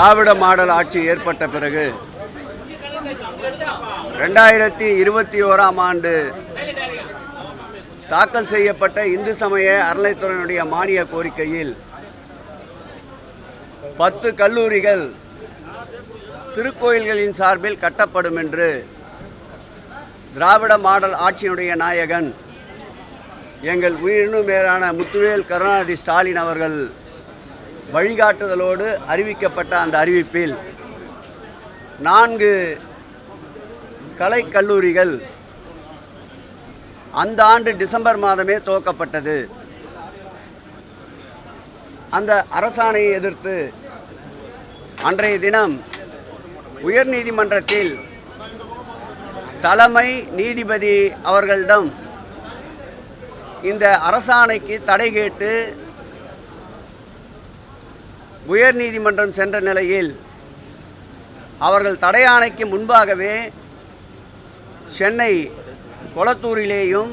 திராவிட model ஆட்சி ஏற்பட்ட பிறகு 2021ஆம் ஆண்டு தாக்கல் செய்யப்பட்ட இந்து சமய அறநிலைத்துறையினுடைய மானிய கோரிக்கையில் 10 கல்லூரிகள் திருக்கோயில்களின் சார்பில் கட்டப்படும் என்று திராவிட மாடல் ஆட்சியினுடைய நாயகன் எங்கள் உயிரினும் மேலான முத்துவேல் கருணாநிதி ஸ்டாலின் அவர்கள் வழிகாட்டுதலோடு அறிவிக்கப்பட்ட அந்த அறிவிப்பில் 4 கலைக்கல்லூரிகள் அந்த ஆண்டு டிசம்பர் மாதமே துவக்கப்பட்டது. அந்த அரசாணையை எதிர்த்து அன்றைய தினம் உயர்நீதிமன்றத்தில் தலைமை நீதிபதி அவர்களிடம் இந்த அரசாணைக்கு தடை கேட்டு உயர்நீதிமன்றம் சென்ற நிலையில் அவர்கள் தடை ஆணைக்கு முன்பாகவே சென்னை கொளத்தூரிலேயும்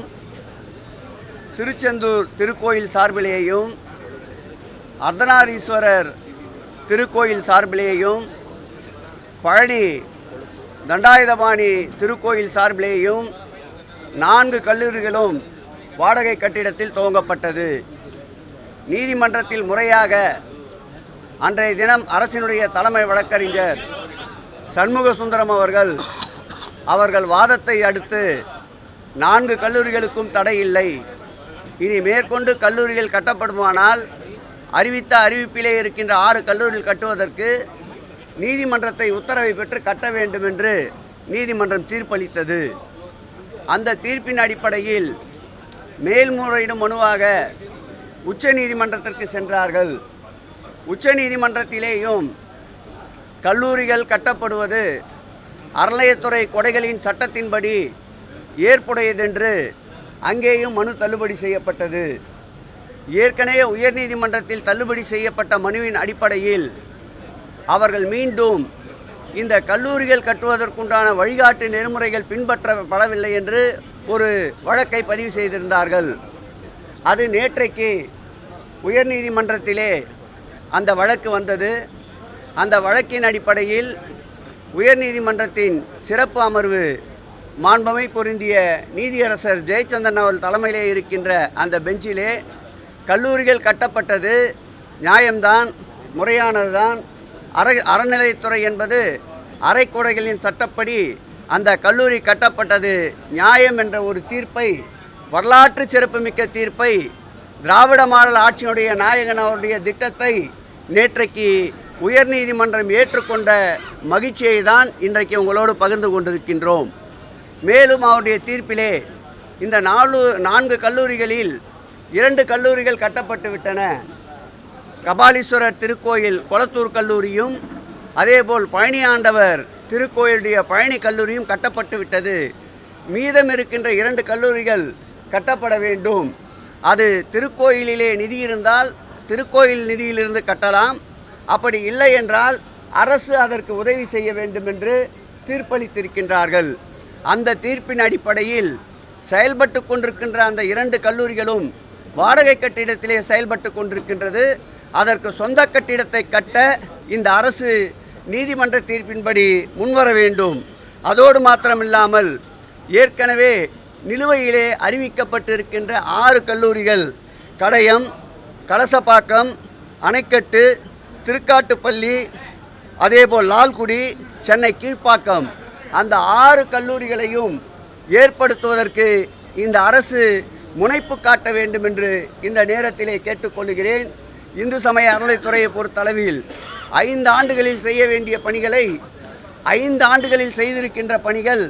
திருச்செந்தூர் திருக்கோயில் சார்பிலேயும் அர்த்தநாரீஸ்வரர் திருக்கோயில் சார்பிலேயும் பழனி தண்டாயுதபாணி திருக்கோயில் சார்பிலேயும் 4 கல்லூரிகளும் வாடகை கட்டிடத்தில் துவங்கப்பட்டது. நீதிமன்றத்தில் முறையாக அன்றைய தினம் அரசினுடைய தலைமை வழக்கறிஞர் சண்முக சுந்தரம் அவர்கள் வாதத்தை அடுத்து 4 கல்லூரிகளுக்கும் தடை இல்லை, இனி மேற்கொண்டு கல்லூரிகள் கட்டப்படுமானால் அறிவித்த அறிவிப்பிலே இருக்கின்ற 6 கல்லூரிகள் கட்டுவதற்கு நீதிமன்றத்தை உத்தரவை பெற்று கட்ட வேண்டும் என்று நீதிமன்றம் தீர்ப்பளித்தது. அந்த தீர்ப்பின் அடிப்படையில் மேல்முறையீடு மனுவாக உச்ச நீதிமன்றத்திற்கு சென்றார்கள். உச்ச நீதிமன்றத்திலேயும் கல்லூரிகள் கட்டப்படுவது அறநிலையத்துறை கொடைகளின் சட்டத்தின்படி ஏற்புடையதென்று அங்கேயும் மனு தள்ளுபடி செய்யப்பட்டது. ஏற்கனவே உயர்நீதிமன்றத்தில் தள்ளுபடி செய்யப்பட்ட மனுவின் அடிப்படையில் அவர்கள் மீண்டும் இந்த கல்லூரிகள் கட்டுவதற்குண்டான வழிகாட்டு நெறிமுறைகள் பின்பற்றப்படவில்லை என்று ஒரு வழக்கை பதிவு செய்திருந்தார்கள். அது நேற்றைக்கு உயர்நீதிமன்றத்திலே அந்த வழக்கு வந்தது. அந்த வழக்கின் அடிப்படையில் உயர்நீதிமன்றத்தின் சிறப்பு அமர்வு மாண்புமை பொருந்திய நீதியரசர் ஜெயச்சந்திரன் அவர்கள் தலைமையிலே இருக்கின்ற அந்த பெஞ்சிலே கல்லூரிகள் கட்டப்பட்டது நியாயம்தான், முறையானதுதான், அறநிலையத்துறை என்பது அரைக்கோடைகளின் சட்டப்படி அந்த கல்லூரி கட்டப்பட்டது நியாயம் என்ற ஒரு தீர்ப்பை, வரலாற்று சிறப்புமிக்க தீர்ப்பை, திராவிட மாடல் ஆட்சியினுடைய நாயகன் அவருடைய திட்டத்தை நேற்றைக்கு உயர்நீதிமன்றம் ஏற்றுக்கொண்ட மகிழ்ச்சியை தான் இன்றைக்கு உங்களோடு பகிர்ந்து கொண்டிருக்கின்றோம். மேலும் அவருடைய தீர்ப்பிலே இந்த 4 கல்லூரிகளில் 2 கல்லூரிகள் கட்டப்பட்டு விட்டன. கபாலீஸ்வரர் திருக்கோயில் கொளத்தூர் கல்லூரியும் அதேபோல் பழனி ஆண்டவர் திருக்கோயிலுடைய பழனி கல்லூரியும் கட்டப்பட்டு விட்டது. மீதம் இருக்கின்ற 2 கல்லூரிகள் கட்டப்பட வேண்டும். அது திருக்கோயிலிலே நிதி இருந்தால் திருக்கோயில் நிதியிலிருந்து கட்டலாம், அப்படி இல்லை என்றால் அரசு அதற்கு உதவி செய்ய வேண்டும் என்று தீர்ப்பளித்திருக்கின்றார்கள். அந்த தீர்ப்பின் அடிப்படையில் செயல்பட்டு கொண்டிருக்கின்ற அந்த 2 கல்லூரிகளும் வாடகை கட்டிடத்திலே செயல்பட்டு கொண்டிருக்கின்றது. அதற்கு சொந்த கட்டிடத்தை கட்ட இந்த அரசு நீதிமன்ற தீர்ப்பின்படி முன்வர வேண்டும். அதோடு மாத்திரமில்லாமல் ஏற்கனவே நிலுவையிலே அறிவிக்கப்பட்டிருக்கின்ற 6 கல்லூரிகள் கடையம், கலசப்பாக்கம், அணைக்கட்டு, திருக்காட்டுப்பள்ளி, அதேபோல் லால்குடி, சென்னை கீழ்ப்பாக்கம், அந்த 6 கல்லூரிகளையும் ஏற்படுத்துவதற்கு இந்த அரசு முனைப்பு காட்ட வேண்டும் என்று இந்த நேரத்திலே கேட்டுக்கொள்கிறேன். இந்து சமய அறநிலைத்துறையை பொறுத்தளவில் 5 ஆண்டுகளில் செய்ய வேண்டிய பணிகளை 5 ஆண்டுகளில் செய்திருக்கின்ற பணிகள்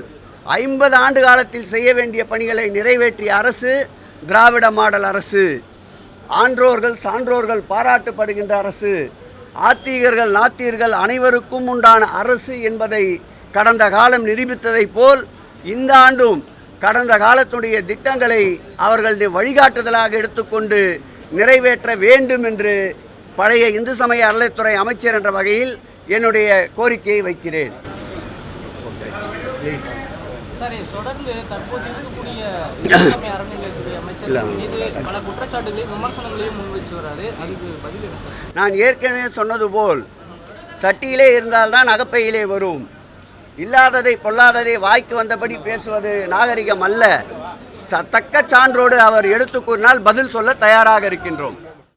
50 ஆண்டு காலத்தில் செய்ய வேண்டிய பணிகளை நிறைவேற்றிய அரசு திராவிட மாடல் அரசு. ஆன்றோர்கள் சான்றோர்கள் பாராட்டப்படுகின்ற அரசு, ஆத்திகர்கள் நாத்திகர்கள் அனைவருக்கும் உண்டான அரசு என்பதை கடந்த காலம் நிரூபித்ததை போல் இந்த ஆண்டும் கடந்த காலத்துடைய திட்டங்களை அவர்களது வழிகாட்டுதலாக எடுத்துக்கொண்டு நிறைவேற்ற வேண்டும் என்று பழைய இந்து சமய அறநிலைத்துறை அமைச்சர் என்ற வகையில் என்னுடைய கோரிக்கையை வைக்கிறேன். சார், தொடர்ந்து தற்போது இருக்கக்கூடிய அறநிலையத்துறை அமைச்சர் மீது பல குற்றச்சாட்டுகளையும் விமர்சனங்களையும் முன்வச்சு வராரு, அதுக்கு பதில் என்ன சார்? நான் ஏற்கனவே சொன்னது போல் சட்டியிலே இருந்தால்தான் அகப்பையிலே வரும். இல்லாததை பொல்லாததை வாய்க்கு வந்தபடி பேசுவது நாகரிகம் அல்ல. தக்க சான்றோடு அவர் எடுத்து கூறினால் பதில் சொல்ல தயாராக இருக்கின்றோம்.